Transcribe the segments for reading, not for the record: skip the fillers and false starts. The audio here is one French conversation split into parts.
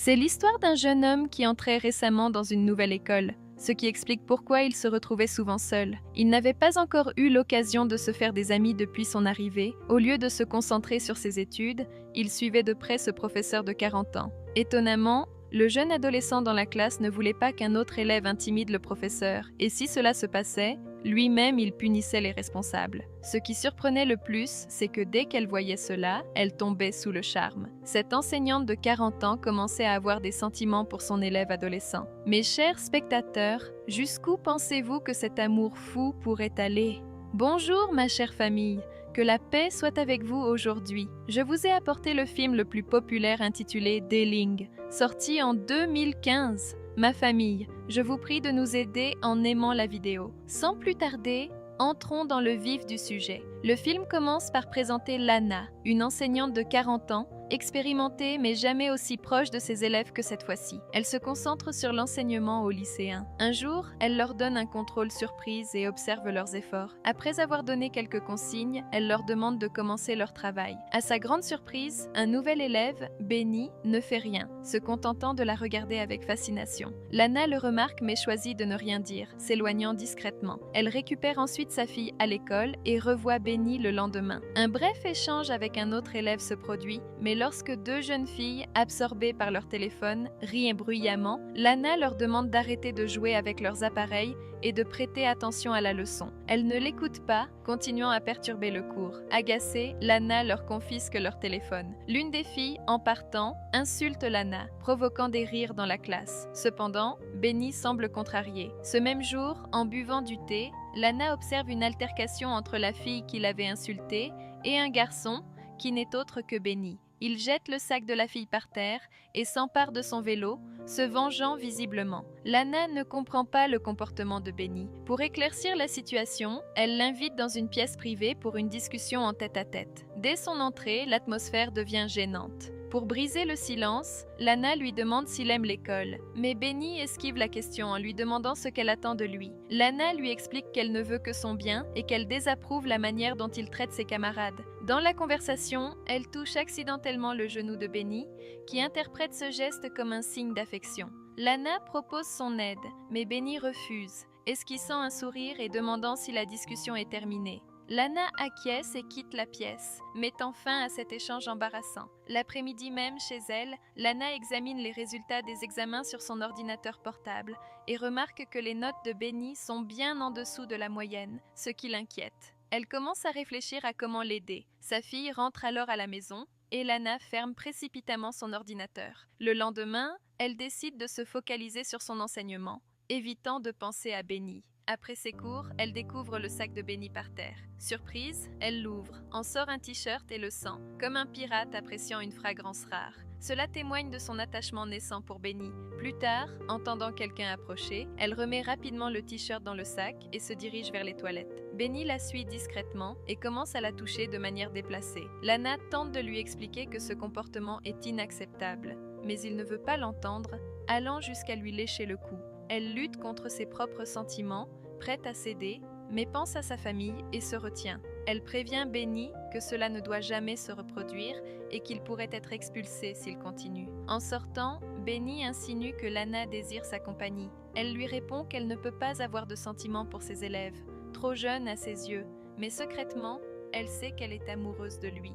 C'est l'histoire d'un jeune homme qui entrait récemment dans une nouvelle école, ce qui explique pourquoi il se retrouvait souvent seul. Il n'avait pas encore eu l'occasion de se faire des amis depuis son arrivée. Au lieu de se concentrer sur ses études, il suivait de près ce professeur de 40 ans. Étonnamment, le jeune adolescent dans la classe ne voulait pas qu'un autre élève intimide le professeur, et si cela se passait, lui-même il punissait les responsables. Ce qui surprenait le plus, c'est que dès qu'elle voyait cela, elle tombait sous le charme. Cette enseignante de 40 ans commençait à avoir des sentiments pour son élève adolescent. Mes chers spectateurs, jusqu'où pensez-vous que cet amour fou pourrait aller? Bonjour ma chère famille, que la paix soit avec vous aujourd'hui. Je vous ai apporté le film le plus populaire intitulé Deling, sorti en 2015. Ma famille, je vous prie de nous aider en aimant la vidéo. Sans plus tarder, entrons dans le vif du sujet. Le film commence par présenter Lana, une enseignante de 40 ans, expérimentée mais jamais aussi proche de ses élèves que cette fois-ci. Elle se concentre sur l'enseignement aux lycéens. Un jour, elle leur donne un contrôle surprise et observe leurs efforts. Après avoir donné quelques consignes, elle leur demande de commencer leur travail. À sa grande surprise, un nouvel élève, Benny, ne fait rien, se contentant de la regarder avec fascination. Lana le remarque mais choisit de ne rien dire, s'éloignant discrètement. Elle récupère ensuite sa fille à l'école et revoit Benny le lendemain. Un bref échange avec un autre élève se produit, mais lorsque deux jeunes filles, absorbées par leur téléphone, rient bruyamment, Lana leur demande d'arrêter de jouer avec leurs appareils et de prêter attention à la leçon. Elles ne l'écoutent pas, continuant à perturber le cours. Agacée, Lana leur confisque leur téléphone. L'une des filles, en partant, insulte Lana, provoquant des rires dans la classe. Cependant, Benny semble contrariée. Ce même jour, en buvant du thé, Lana observe une altercation entre la fille qui l'avait insultée et un garçon qui n'est autre que Benny. Il jette le sac de la fille par terre et s'empare de son vélo, se vengeant visiblement. Lana ne comprend pas le comportement de Benny. Pour éclaircir la situation, elle l'invite dans une pièce privée pour une discussion en tête-à-tête. Dès son entrée, l'atmosphère devient gênante. Pour briser le silence, Lana lui demande s'il aime l'école, mais Benny esquive la question en lui demandant ce qu'elle attend de lui. Lana lui explique qu'elle ne veut que son bien et qu'elle désapprouve la manière dont il traite ses camarades. Dans la conversation, elle touche accidentellement le genou de Benny, qui interprète ce geste comme un signe d'affection. Lana propose son aide, mais Benny refuse, esquissant un sourire et demandant si la discussion est terminée. Lana acquiesce et quitte la pièce, mettant fin à cet échange embarrassant. L'après-midi même, chez elle, Lana examine les résultats des examens sur son ordinateur portable et remarque que les notes de Benny sont bien en dessous de la moyenne, ce qui l'inquiète. Elle commence à réfléchir à comment l'aider. Sa fille rentre alors à la maison et Lana ferme précipitamment son ordinateur. Le lendemain, elle décide de se focaliser sur son enseignement, évitant de penser à Benny. Après ses cours, elle découvre le sac de Benny par terre. Surprise, elle l'ouvre, en sort un t-shirt et le sent, comme un pirate appréciant une fragrance rare. Cela témoigne de son attachement naissant pour Benny. Plus tard, entendant quelqu'un approcher, elle remet rapidement le t-shirt dans le sac et se dirige vers les toilettes. Benny la suit discrètement et commence à la toucher de manière déplacée. Lana tente de lui expliquer que ce comportement est inacceptable, mais il ne veut pas l'entendre, allant jusqu'à lui lécher le cou. Elle lutte contre ses propres sentiments, prête à céder, mais pense à sa famille et se retient. Elle prévient Benny que cela ne doit jamais se reproduire et qu'il pourrait être expulsé s'il continue. En sortant, Benny insinue que Lana désire sa compagnie. Elle lui répond qu'elle ne peut pas avoir de sentiments pour ses élèves, trop jeune à ses yeux, mais secrètement, elle sait qu'elle est amoureuse de lui.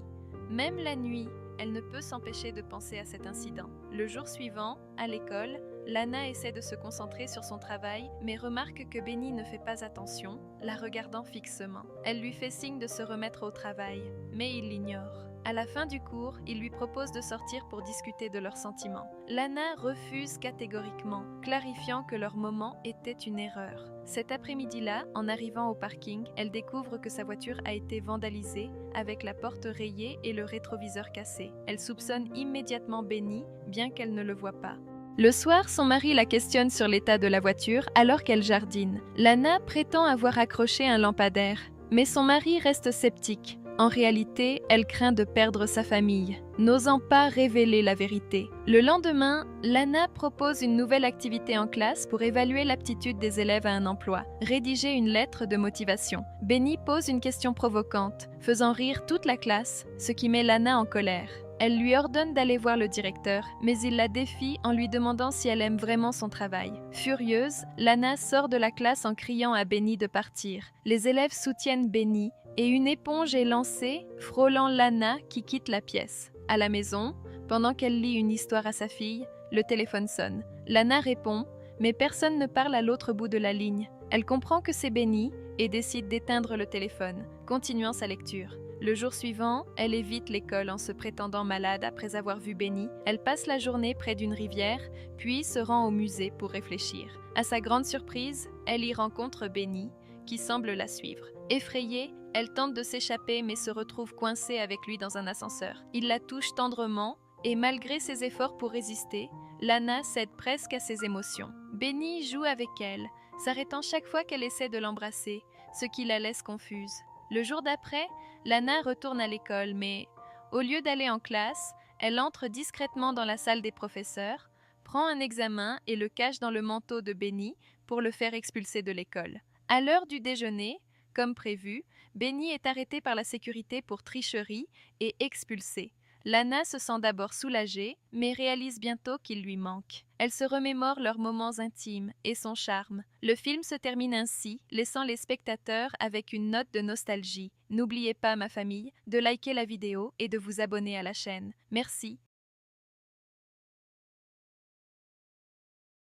Même la nuit, elle ne peut s'empêcher de penser à cet incident. Le jour suivant, à l'école, Lana essaie de se concentrer sur son travail, mais remarque que Benny ne fait pas attention, la regardant fixement. Elle lui fait signe de se remettre au travail, mais il l'ignore. À la fin du cours, il lui propose de sortir pour discuter de leurs sentiments. Lana refuse catégoriquement, clarifiant que leur moment était une erreur. Cet après-midi-là, en arrivant au parking, elle découvre que sa voiture a été vandalisée, avec la porte rayée et le rétroviseur cassé. Elle soupçonne immédiatement Benny, bien qu'elle ne le voie pas. Le soir, son mari la questionne sur l'état de la voiture alors qu'elle jardine. Lana prétend avoir accroché un lampadaire, mais son mari reste sceptique. En réalité, elle craint de perdre sa famille, n'osant pas révéler la vérité. Le lendemain, Lana propose une nouvelle activité en classe pour évaluer l'aptitude des élèves à un emploi, rédiger une lettre de motivation. Benny pose une question provocante, faisant rire toute la classe, ce qui met Lana en colère. Elle lui ordonne d'aller voir le directeur, mais il la défie en lui demandant si elle aime vraiment son travail. Furieuse, Lana sort de la classe en criant à Benny de partir. Les élèves soutiennent Benny et une éponge est lancée, frôlant Lana qui quitte la pièce. À la maison, pendant qu'elle lit une histoire à sa fille, le téléphone sonne. Lana répond, mais personne ne parle à l'autre bout de la ligne. Elle comprend que c'est Benny et décide d'éteindre le téléphone, continuant sa lecture. Le jour suivant, elle évite l'école en se prétendant malade après avoir vu Benny. Elle passe la journée près d'une rivière, puis se rend au musée pour réfléchir. À sa grande surprise, elle y rencontre Benny, qui semble la suivre. Effrayée, elle tente de s'échapper mais se retrouve coincée avec lui dans un ascenseur. Il la touche tendrement et malgré ses efforts pour résister, Lana cède presque à ses émotions. Benny joue avec elle, s'arrêtant chaque fois qu'elle essaie de l'embrasser, ce qui la laisse confuse. Le jour d'après, Lana retourne à l'école, mais au lieu d'aller en classe, elle entre discrètement dans la salle des professeurs, prend un examen et le cache dans le manteau de Benny pour le faire expulser de l'école. À l'heure du déjeuner, comme prévu, Benny est arrêté par la sécurité pour tricherie et expulsé. Lana se sent d'abord soulagée, mais réalise bientôt qu'il lui manque. Elle se remémore leurs moments intimes et son charme. Le film se termine ainsi, laissant les spectateurs avec une note de nostalgie. N'oubliez pas, ma famille, de liker la vidéo et de vous abonner à la chaîne. Merci.